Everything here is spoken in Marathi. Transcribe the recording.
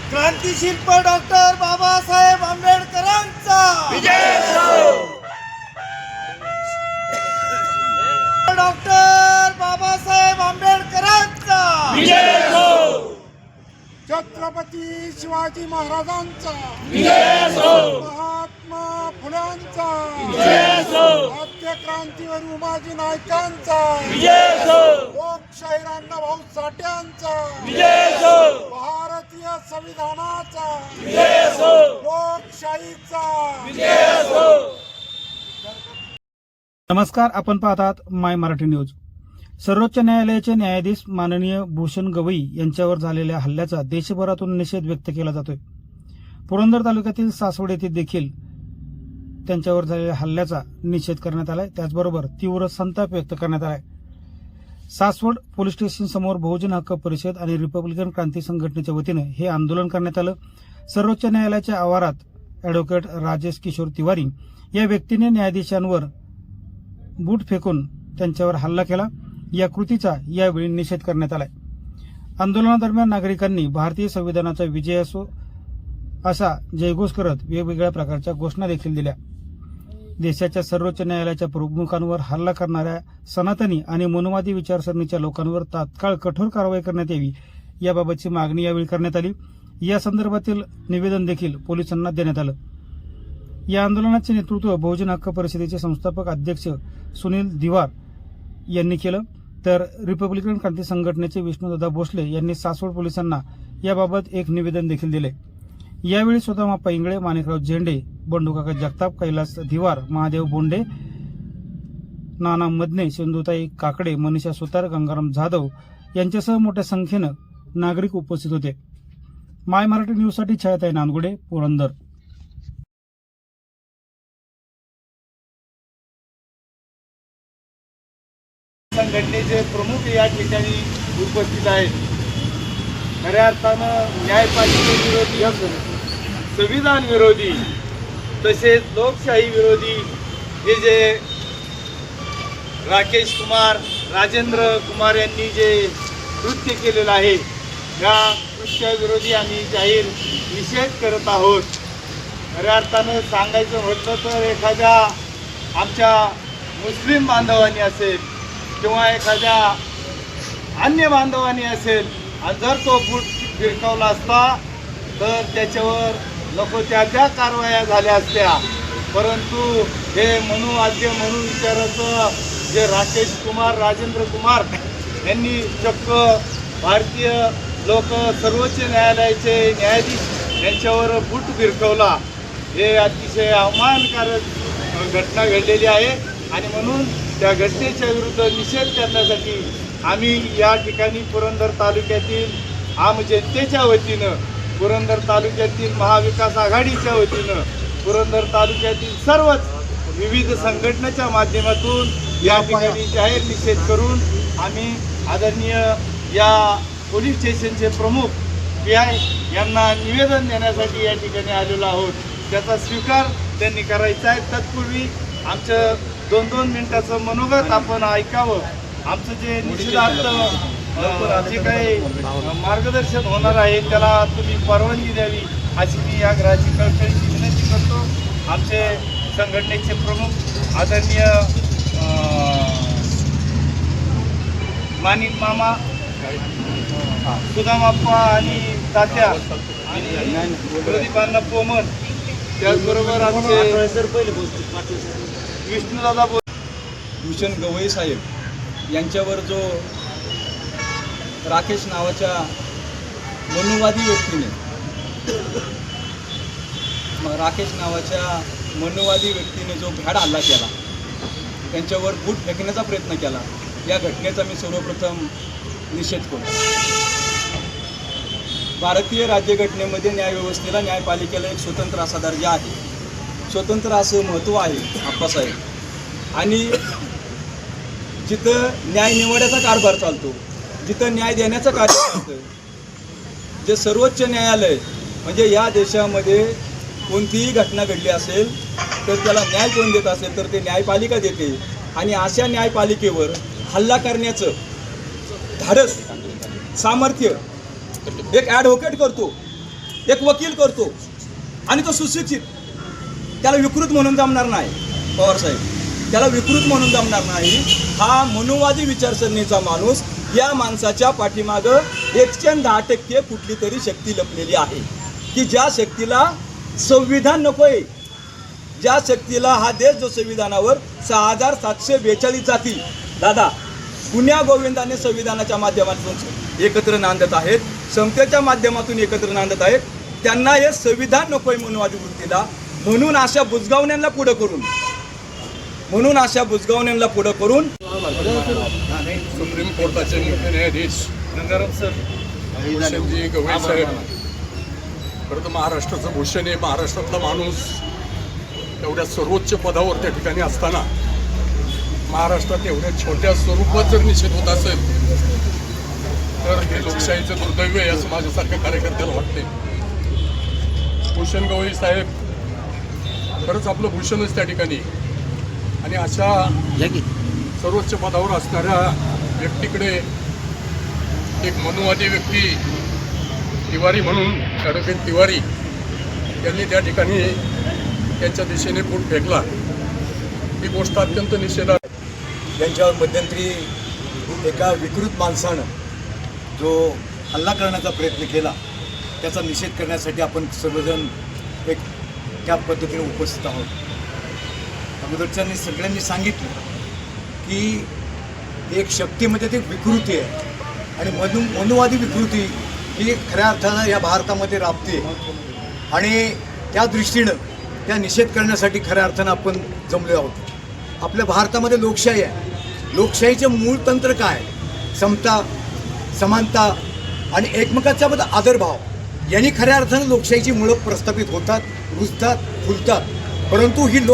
क्रांतिशिल्प डॉक्टर बाबासाहेब आंबेडकरांचा डॉक्टर बाबासाहेब आंबेडकरांचा छत्रपती शिवाजी महाराजांचा महात्मा फुल्यांचा आद्य क्रांतीवर उमाजी नायकांचा लोकशाहीर अण्णाभाऊ साठ्यांचा भारतीय संविधानाचा लोकशाहीचा। नमस्कार, आपण पाहतात माय मराठी न्यूज। सर्वोच्च न्यायालयाचे न्यायाधीश माननीय भूषण गवई यांच्यावर झालेल्या हल्ल्याचा देशभरातून निषेध व्यक्त केला जातोय। पुरंदर तालुक्यातील सासवड येथे देखील त्यांच्यावर झालेल्या हल्ल्याचा निषेध करण्यात आलाय, त्याचबरोबर तीव्र संताप व्यक्त करण्यात आलाय। सासवड पोलीस स्टेशन समोर बहुजन हक्क परिषद आणि रिपब्लिकन क्रांती संघटनेच्या वतीने हे आंदोलन करण्यात आलं। सर्वोच्च न्यायालयाच्या आवारात अॅडव्होकेट राजेश किशोर तिवारी या व्यक्तीने न्यायाधीशांवर बूट फेकून त्यांच्यावर हल्ला केला। या कृतीचा यावेळी निषेध करण्यात आलाय। आंदोलनादरम्यान नागरिकांनी भारतीय संविधानाचा विजय असो असा जयघोष करत वेगवेगळ्या प्रकारच्या घोषणा देखील दिल्या। देशाच्या सर्वोच्च न्यायालयाच्या प्रमुखांवर हल्ला करणाऱ्या सनातनी आणि मनुवादी विचारसरणीच्या लोकांवर तात्काळ कठोर कारवाई करण्यात यावी याबाबतची मागणी यावेळी करण्यात आली। या संदर्भातील निवेदन देखील पोलिसांना देण्यात आलं। या आंदोलनाचे नेतृत्व बहुजन हक्क परिषदेचे संस्थापक अध्यक्ष सुनील दिवार यांनी केलं, तर रिपब्लिकन क्रांती संघटनेचे विष्णुदादा भोसले यांनी सासवड पोलिसांना याबाबत एक निवेदन देखील दिले। यावेळी स्वतः इंगळे, माणिकराव झेंडे, बंडूकाका जगताप, कैलास दिवार, महादेव बोंडे, नाना मदने, सिंधुताई काकडे, मनीषा सुतार, गंगाराम जाधव यांच्यासह मोठ्या संख्येनं नागरिक उपस्थित होते। माय मराठी न्यूजसाठी छायाताई नांदगुडे, पुरंदर। संघटनेचे प्रमुख या ठिकाणी उपस्थित आहेत। खऱ्या अर्थानं न्यायपालिकेविरोधी, संविधान विरोधी तसेच लोकशाही विरोधी हे जे राकेश कुमार, राजेंद्र कुमार यांनी जे कृत्य केलेलं आहे, या कृत्याविरोधी आम्ही जाहीर निषेध करत आहोत। खऱ्या अर्थानं सांगायचं म्हटलं तर एखाद्या आमच्या मुस्लिम बांधवांनी असेल किंवा एखाद्या अन्य बांधवांनी असेल आणि जर तो बूट फिरकावला असता तर त्याच्यावर नको त्या कारवाया झाल्या असत्या, परंतु हे मनुवाद्य म्हणून विचाराचं जे राकेश कुमार, राजेंद्र कुमार यांनी चक्क भारतीय सर्वोच्च न्यायालयाचे न्यायाधीश यांच्यावर बूट फिरकवला, हे अतिशय अवमानकारक घटना घडलेली आहे। आणि म्हणून त्या घटनेच्या विरुद्ध निषेध करण्यासाठी आम्ही या ठिकाणी पुरंदर तालुक्यातील आम जनतेच्या वतीनं, पुरंदर तालुक्यातील महाविकास आघाडीच्या वतीनं, पुरंदर तालुक्यातील सर्वच विविध संघटनेच्या माध्यमातून या ठिकाणी जाहीर निषेध करून आम्ही आदरणीय या पोलीस स्टेशनचे प्रमुख PI यांना निवेदन देण्यासाठी या ठिकाणी आलेलो आहोत। त्याचा स्वीकार त्यांनी करायचा आहे। तत्पूर्वी आमचं 2-2 मिनिटाचं मनोगत आपण ऐकावं। आमचं जे निषेधार्थ जे काही मार्गदर्शन होणार आहे त्याला तुम्ही परवानगी द्यावी अशी मी या ग्रहाची कळकळीची विनंती करतो। आमचे संघटनेचे प्रमुख आदरणीय माणिक मामा, सुदामाप्पा आणि तात्या आणि प्रदीपांना पोमन, त्याचबरोबर आमचे विष्णुदादा भूषण गवई साहेब यांच्यावर जो राकेश नावाच्या मनुवादी व्यक्तीने जो भ्याड हल्ला केला, त्यांच्यावर बूट फेकण्याचा प्रयत्न केला, या घटनेचा मी सर्वप्रथम निषेध करतो। भारतीय राज्यघटनेमध्ये न्यायव्यवस्थेला, न्यायपालिकेला एक स्वतंत्र असा दर्जा आहे, स्वतंत्र असं महत्त्व आहे आप्पासाहेब। आणि जिथं न्याय निवडायचा कारभार चालतो, जिथं न्याय देण्याचं कार्य चालतं, जे सर्वोच्च न्यायालय म्हणजे या देशामध्ये कोणतीही घटना घडली असेल तर त्याला न्याय कोण देत असेल तर ते न्यायपालिका देते। आणि अशा न्यायपालिकेवर हल्ला करण्याचं धाडस, सामर्थ्य एक ॲडव्होकेट करतो, एक वकील करतो आणि तो सुशिक्षित, त्याला विकृत म्हणून जमणार नाही पवार साहेब, त्याला विकृत म्हणून जमणार नाही. हा मनुवादी विचारसरणीचा माणूस, या माणसाच्या पाठीमागं 110% कुठली तरी शक्ती लपलेली आहे की ज्या शक्तीला संविधान नकोय, ज्या शक्तीला हा देश जो संविधानावर 6742 जाती दादा पुण्या गोविंदाने संविधानाच्या माध्यमातून एकत्र नांदत आहेत, समतेच्या माध्यमातून एकत्र नांदत आहेत, त्यांना हे संविधान नकोय मनुवादी वृत्तीला. म्हणून अशा बुजगावण्यांना पुढं करून सुप्रीम कोर्टाचे मुख्य न्यायाधीश भूषणजी गवई साहेब, खरं तर महाराष्ट्राचं भूषण आहे, महाराष्ट्रातला माणूस एवढ्या सर्वोच्च पदावर त्या ठिकाणी असताना महाराष्ट्रात एवढ्या छोट्या स्वरूपात जर निषेध होत असेल तर हे लोकशाहीचं दुर्दैव आहे असं माझ्यासारख्या कार्यकर्त्याला वाटते. भूषण गवई साहेब खरंच आपलं भूषणच त्या ठिकाणी, आणि अशा सर्वोच्च पदावर असणाऱ्या व्यक्तीकडे एक मनुवादी व्यक्ती तिवारी म्हणून ॲडव्होकेट तिवारी यांनी त्या ठिकाणी त्यांच्या दिशेने फूट फेकला, ही गोष्ट अत्यंत निषेधार्ह. यांच्यावर मध्यंतरी एका विकृत माणसानं जो हल्ला करण्याचा प्रयत्न केला त्याचा निषेध करण्यासाठी आपण सर्वजण एक त्या पद्धतीने उपस्थित आहोत. अगोदरच्यांनी सगळ्यांनी सांगितलं की एक शक्तीमध्ये ती विकृती आहे आणि मनुवादी विकृती ही खऱ्या अर्थानं या भारतामध्ये राबते आणि त्या दृष्टीनं त्या निषेध करण्यासाठी खऱ्या अर्थानं आपण जमलो आहोत. आपल्या भारतामध्ये लोकशाही आहे. लोकशाहीचे मूळ तंत्र काय? समता, समानता आणि एकमेकाच्याबद्दल आदरभाव यांनी खऱ्या अर्थानं लोकशाहीची मुळं प्रस्थापित होतात, रुजतात, फुलतात. परंतु ही